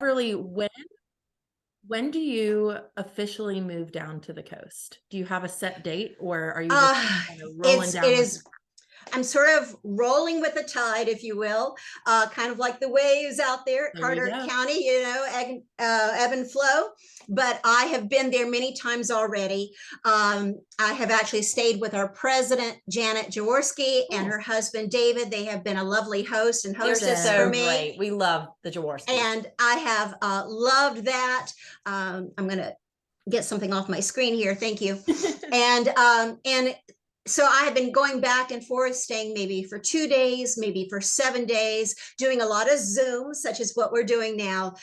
Beverly, when do you officially move down to the coast? Do you have a set date, or are you just kind of rolling down? It is. I'm sort of rolling with the tide, if you will, kind of like the waves out there at Carteret County, ebb and flow. But I have been there many times already. I have actually stayed with our president, Janet Jaworski, and her husband, David. They have been a lovely host and hostess for me. Great. We love the Jaworski. And I have loved that. I'm going to get something off my screen here. Thank you. And so I have been going back and forth, staying maybe for 2 days, maybe for 7 days, doing a lot of Zoom, such as what we're doing now,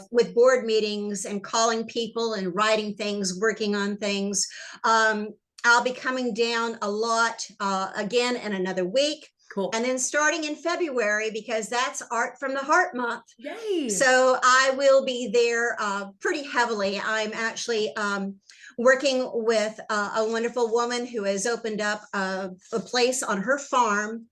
with board meetings and calling people and writing things, working on things. I'll be coming down a lot again in another week. Cool. And then starting in February, because that's Art from the Heart Month. Yay. So I will be there pretty heavily. I'm actually working with a wonderful woman who has opened up a place on her farm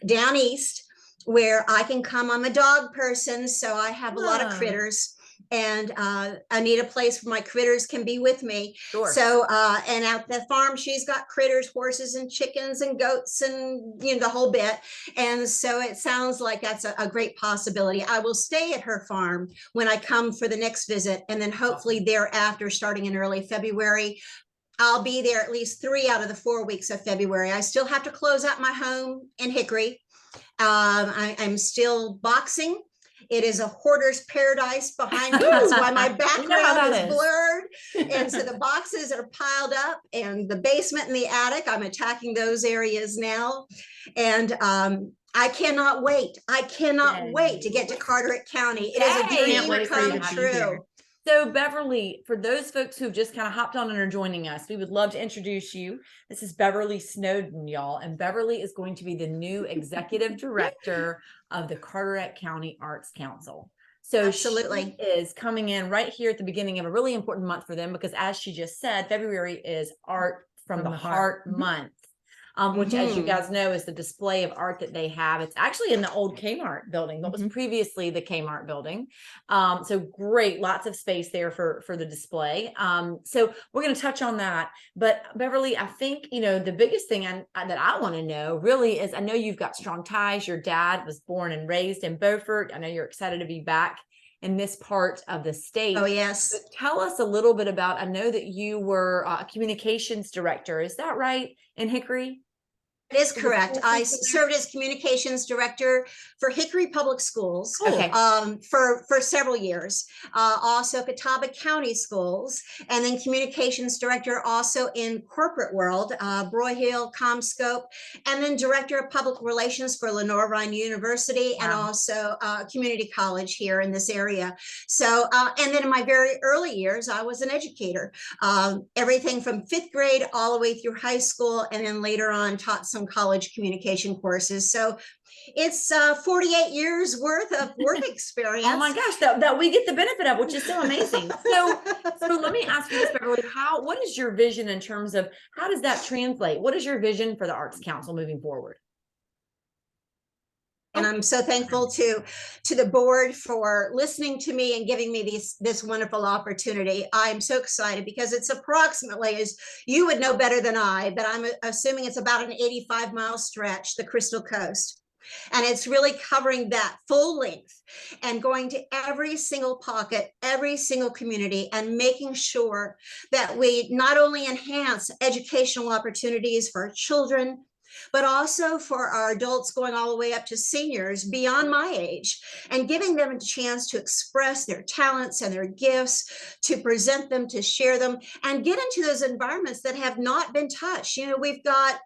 down east where I can come. I'm a dog person, so I have a lot of critters. And I need a place where my critters can be with me. Sure. So, and at the farm, she's got critters, horses and chickens and goats and, you know, the whole bit. And so it sounds like that's a great possibility. I will stay at her farm when I come for the next visit. And then hopefully thereafter, starting in early February, I'll be there at least 3 out of the 4 weeks of February. I still have to close out my home in Hickory. I'm still boxing. It is a hoarder's paradise behind me. That's why my background is blurred. And so the boxes are piled up, and the basement and the attic, I'm attacking those areas now. And I cannot wait. I cannot wait to get to Carteret County. It is a dream come true. So Beverly, for those folks who've just kind of hopped on and are joining us, we would love to introduce you. This is Beverly Snowden, y'all. And Beverly is going to be the new executive director of the Carteret County Arts Council. So absolutely, she is coming in right here at the beginning of a really important month for them, because as she just said, February is Art from the Heart Month. Which, as you guys know, is the display of art that they have. It's actually in the old Kmart building that was previously the Kmart building. So great, lots of space there for the display. So we're going to touch on that. But Beverly, I think, you know, the biggest thing that I want to know really is, I know you've got strong ties. Your dad was born and raised in Beaufort. I know you're excited to be back in this part of the state. Oh, yes. But tell us a little bit about, I know that you were a communications director. Is that right, in Hickory? It is correct. I served as communications director for Hickory Public Schools for several years. Also Catawba County Schools, and then communications director also in corporate world, Broyhill, CommScope, and then director of public relations for Lenore Ryan University, and also community college here in this area. So, and then in my very early years, I was an educator, everything from 5th grade all the way through high school, and then later on taught some college communication courses. So it's 48 years worth of work experience. Oh my gosh, that we get the benefit of, which is so amazing. So let me ask you this, Beverly, what is your vision in terms of, how does that translate? What is your vision for the Arts Council moving forward? And I'm so thankful to the board for listening to me and giving me this wonderful opportunity. I'm so excited because it's approximately, as you would know better than I, but I'm assuming it's about an 85-mile stretch, the Crystal Coast. And it's really covering that full length and going to every single pocket, every single community, and making sure that we not only enhance educational opportunities for our children, but also for our adults going all the way up to seniors beyond my age, and giving them a chance to express their talents and their gifts, to present them, to share them, and get into those environments that have not been touched. You know, we've got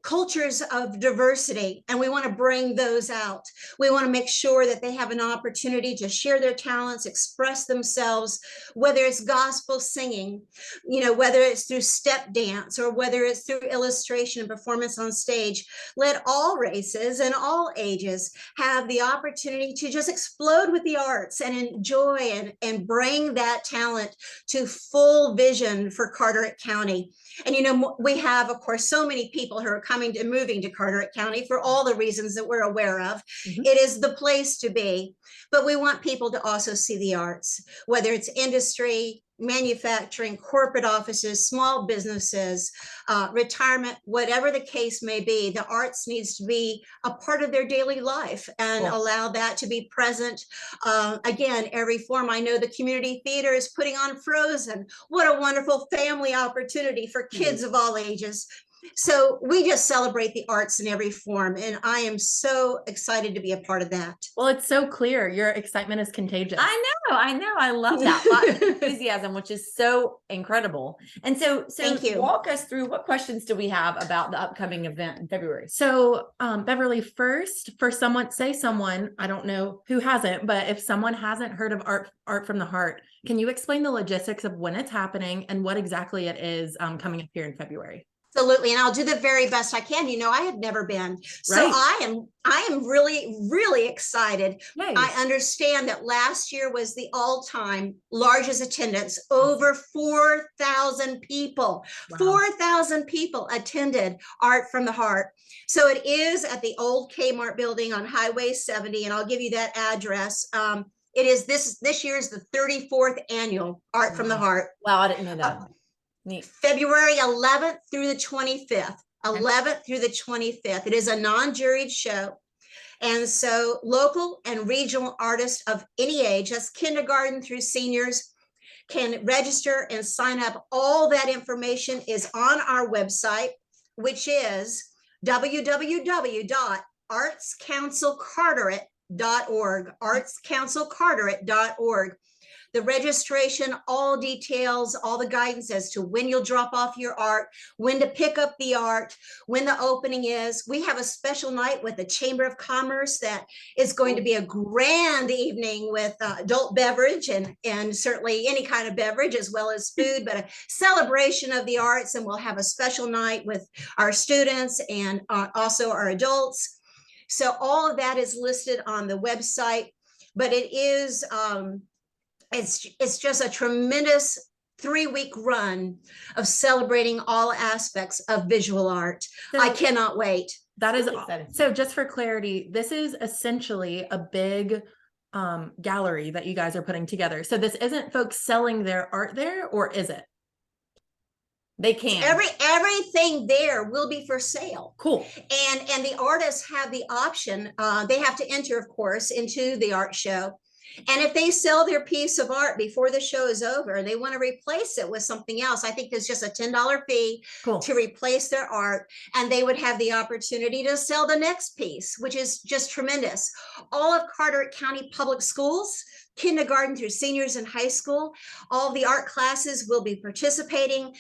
cultures of diversity, and we want to bring those out. We want to make sure that they have an opportunity to share their talents, express themselves, whether it's gospel singing, you know, whether it's through step dance, or whether it's through illustration and performance on stage. Let all races and all ages have the opportunity to just explode with the arts and enjoy and bring that talent to full vision for Carteret County. And, you know, we have, of course, so many people who are coming and moving to Carteret County for all the reasons that we're aware of. Mhm. It is the place to be, but we want people to also see the arts, whether it's industry, manufacturing, corporate offices, small businesses, retirement, whatever the case may be. The arts needs to be a part of their daily life and Cool. allow that to be present. Again, every form. I know the community theater is putting on Frozen. What a wonderful family opportunity for kids of all ages. So we just celebrate the arts in every form, and I am so excited to be a part of that. Well, it's so clear. Your excitement is contagious. I know. I love that. Lots of enthusiasm, which is so incredible. And so Thank you. walk us through, what questions do we have about the upcoming event in February? So, Beverly, first, for someone, I don't know who hasn't, but if someone hasn't heard of Art from the Heart, can you explain the logistics of when it's happening and what exactly it is coming up here in February? Absolutely, and I'll do the very best I can. You know, I have never been, so Right. I am really, really excited. Nice. I understand that last year was the all-time largest attendance, over 4,000 people. Wow. 4,000 people attended Art from the Heart. So it is at the old Kmart building on Highway 70, and I'll give you that address. It is this year's the 34th annual Art from the Heart. Wow, I didn't know that. Neat. February 11th through the 25th. 11th through the 25th. It is a non-juried show. And so local and regional artists of any age, that's kindergarten through seniors, can register and sign up. All that information is on our website, which is www.artscouncilcarteret.org, artscouncilcarteret.org. The registration, all details, all the guidance as to when you'll drop off your art, when to pick up the art, when the opening is. We have a special night with the Chamber of Commerce that is going to be a grand evening with adult beverage and certainly any kind of beverage as well as food, but a celebration of the arts. And we'll have a special night with our students and also our adults. So all of that is listed on the website, but it is, it's just a tremendous 3-week run of celebrating all aspects of visual art. So I cannot wait. that is Really exciting. so. Just for clarity, this is essentially a big gallery that you guys are putting together. So this isn't folks selling their art there, or is it? They can. Everything there will be for sale. Cool. And the artists have the option. They have to enter, of course, into the art show. And if they sell their piece of art before the show is over and they want to replace it with something else, I think there's just a $10 fee to replace their art, and they would have the opportunity to sell the next piece, which is just tremendous. All of Carteret County Public Schools, kindergarten through seniors in high school, all the art classes will be participating.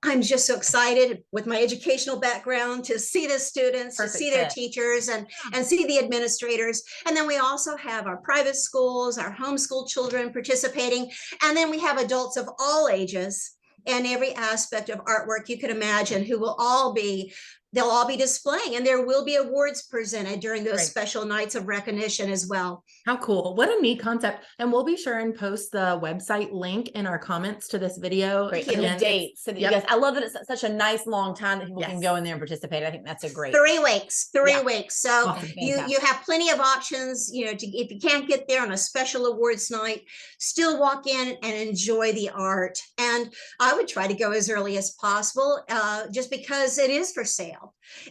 I'm just so excited with my educational background to see the students, to see their teachers and see the administrators. And then we also have our private schools, our homeschool children participating. And then we have adults of all ages and every aspect of artwork you could imagine, who will all be, they'll all be displaying, and there will be awards presented during those special nights of recognition as well. How cool. What a neat concept. And we'll be sure and post the website link in our comments to this video. Great. And the dates. So that you guys, I love that it's such a nice long time that people can go in there and participate. I think that's a great 3 weeks. 3 weeks. So Awesome. you have plenty of options, you know, to, if you can't get there on a special awards night, still walk in and enjoy the art. And I would try to go as early as possible, just because it is for sale.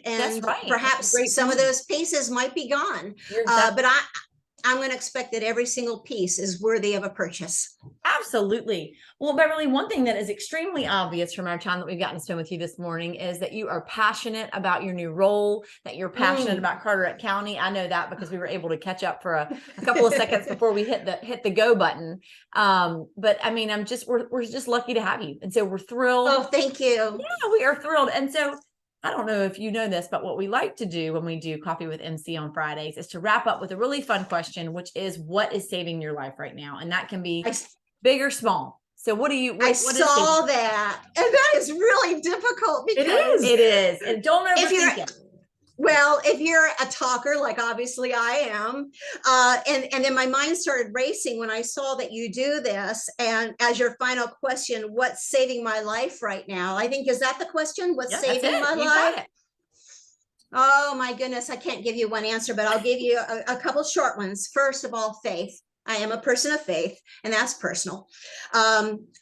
And perhaps some of those pieces might be gone. But I'm going to expect that every single piece is worthy of a purchase. Absolutely. Well, Beverly, one thing that is extremely obvious from our time that we've gotten to spend with you this morning is that you are passionate about your new role, that you're passionate about Carteret County. I know that because we were able to catch up for a couple of seconds before we hit the go button. But I mean, we're just lucky to have you. And so we're thrilled. Oh, thank you. Yeah, we are thrilled. And so I don't know if you know this, but what we like to do when we do Coffee with MC on Fridays is to wrap up with a really fun question, which is, what is saving your life right now? And that can be big or small. So what do you, I saw that, and that is really difficult because it is. And don't overthink it. Well, if you're a talker, like obviously I am, and then my mind started racing when I saw that you do this. And as your final question, what's saving my life right now? I think, is that the question? What's saving my life? Oh my goodness, I can't give you one answer, but I'll give you a couple short ones. First of all, faith. I am a person of faith, and that's personal.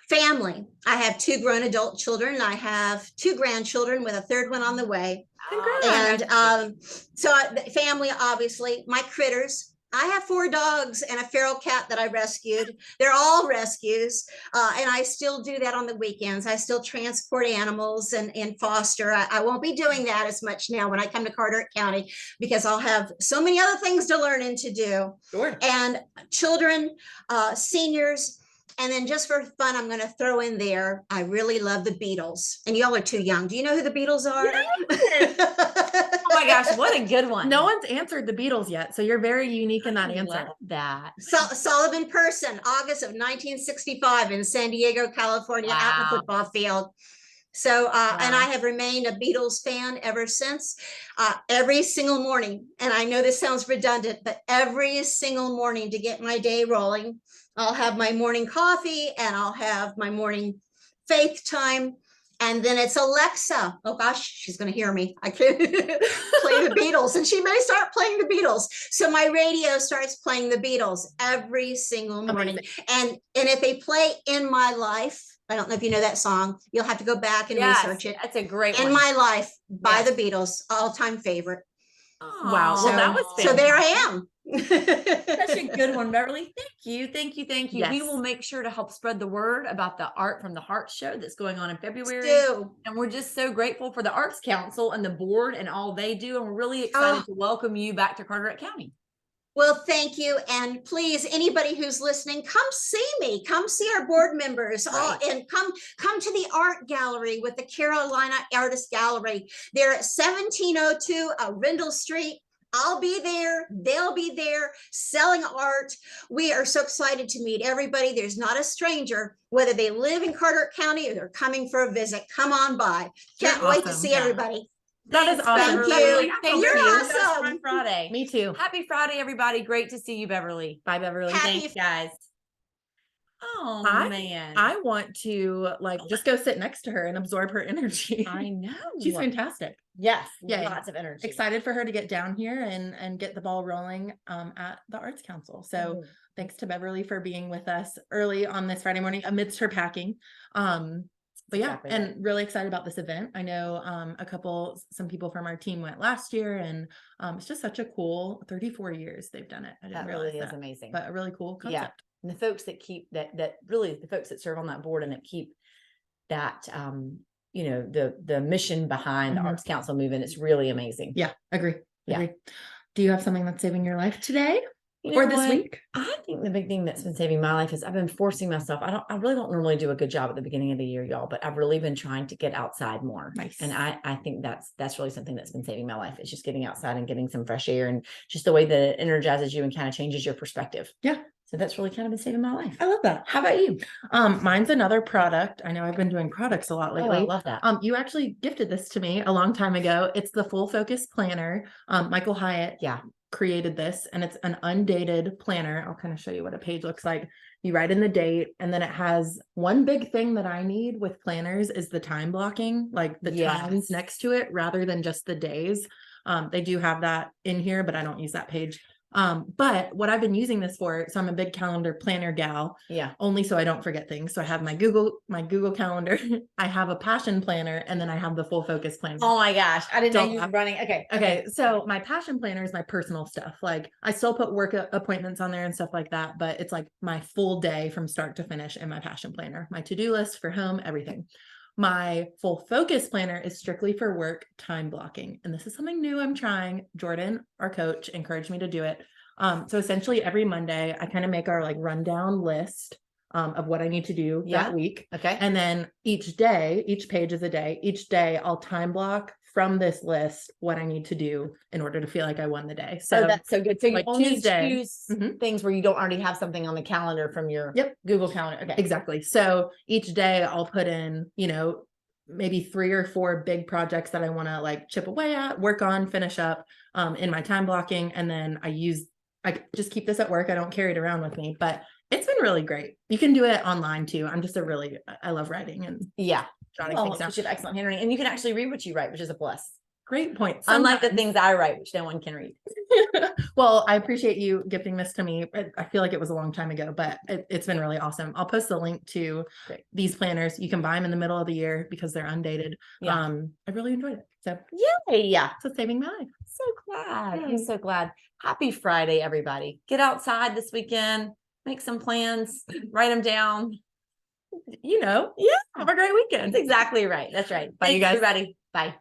Family. I have 2 grown adult children. I have 2 grandchildren with a 3rd one on the way. Congrats. And so family, obviously, my critters. I have 4 dogs and a feral cat that I rescued. They're all rescues. And I still do that on the weekends. I still transport animals and foster. I won't be doing that as much now when I come to Carteret County, because I'll have so many other things to learn and to do. Sure. And children, seniors. And then just for fun, I'm going to throw in there, I really love the Beatles. And y'all are too young. Do you know who the Beatles are? Yes. Oh my gosh, what a good one. No one's answered the Beatles yet, so you're very unique in that answer. Love that. Sullivan Person, August of 1965 in San Diego, California, out in the football field. So, and I have remained a Beatles fan ever since. Every single morning, and I know this sounds redundant, but every single morning to get my day rolling, I'll have my morning coffee and I'll have my morning faith time. And then it's Alexa. Oh gosh, she's going to hear me. I can't play the Beatles, and she may start playing the Beatles. So my radio starts playing the Beatles every single morning. And if they play In My Life, I don't know if you know that song. You'll have to go back and research it. That's a great In one. My Life by the Beatles, all-time favorite. Wow. Aw. Well, that was So there I am. Such a good one, Beverly. Thank you. Thank you. Thank you. Yes. We will make sure to help spread the word about the Art from the Heart show that's going on in February. And we're just so grateful for the Arts Council and the board and all they do. And we're really excited to welcome you back to Carteret County. Well, thank you. And please, anybody who's listening, come see me. Come see our board members. Right. And come to the art gallery with the Carolina Artist Gallery. They're at 1702 Arendell Street. I'll be there. They'll be there selling art. We are so excited to meet everybody. There's not a stranger, whether they live in Carteret County or they're coming for a visit. Come on by. Can't You're wait to awesome. see Yeah. everybody. That is awesome. Thank Beverly. you. Thank You're you. awesome. Fun Friday. Me too. Happy Friday, everybody. Great to see you, Beverly. Bye, Beverly. Happy Thanks, guys. Oh, man. I want to just go sit next to her and absorb her energy. I know. She's fantastic. Yes. Yeah, Lots of energy. Excited for her to get down here and get the ball rolling at the Arts Council. So thanks to Beverly for being with us early on this Friday morning amidst her packing. But yeah, Exactly and right. really excited about this event. I know some people from our team went last year, and it's just such a cool 34 years they've done it. I didn't That realize really is that, amazing. but a really cool Yeah. concept. And the folks that keep that really the folks that serve on that board and that keep that the mission behind the Mhm. Arts Council movement, it's really amazing. Yeah, agree. Yeah. Agree. Do you have something that's saving your life today You or know this what? week? I think the big thing that's been saving my life is I've been forcing myself. I really don't normally do a good job at the beginning of the year, y'all, but I've really been trying to get outside more. Nice. And I think that's really something that's been saving my life. It's just getting outside and getting some fresh air and just the way that it energizes you and kind of changes your perspective. Yeah. So that's really kind of been saving my life. I love that. How about you? Mine's another product. I know I've been doing products a lot Oh, lately. I love that. You actually gifted this to me a long time ago. It's the Full Focus Planner. Michael Hyatt created this, and it's an undated planner. I'll kind of show you what a page looks like. You write in the date, and then it has one big thing that I need with planners is the time blocking, like the times next to it rather than just the days. They do have that in here, but I don't use that page. But what I've been using this for, so I'm a big calendar planner gal, only so I don't forget things. So I have my Google Calendar, I have a passion planner, and then I have the Full Focus planner. Oh my gosh. I didn't know you were running. Okay. So my passion planner is my personal stuff. Like I still put work appointments on there and stuff like that, but it's like my full day from start to finish in my passion planner, my to-do list for home, everything. My Full Focus planner is strictly for work time blocking. And this is something new I'm trying. Jordan, our coach, encouraged me to do it. So essentially every Monday, I kind of make our rundown list of what I need to do that week. Okay. And then each page is a day. Each day I'll time block from this list what I need to do in order to feel like I won the day. So that's so good. So you only Tuesday, choose things where you don't already have something on the calendar from your Google Calendar. Okay. Exactly. So each day I'll put in, maybe 3 or 4 big projects that I want to chip away at, work on, finish up in my time blocking. And then I just keep this at work. I don't carry it around with me, but it's been really great. You can do it online too. I'm just I love writing and jotting things down. You have excellent handwriting, and you can actually read what you write, which is a plus. Great point. Unlike the Sometimes. things I write, which no one can read. Well, I appreciate you gifting this to me. I feel like it was a long time ago, but it's been really awesome. I'll post the link to these planners. You can buy them in the middle of the year because they're undated. Yeah. I really enjoyed it. So yay. Yeah. So saving my life. So glad. Yay. I'm so glad. Happy Friday, everybody. Get outside this weekend. Make some plans. Write them down. Yeah. Have a great weekend. That's exactly right. That's right. Bye, you Thanks, guys. everybody. Bye.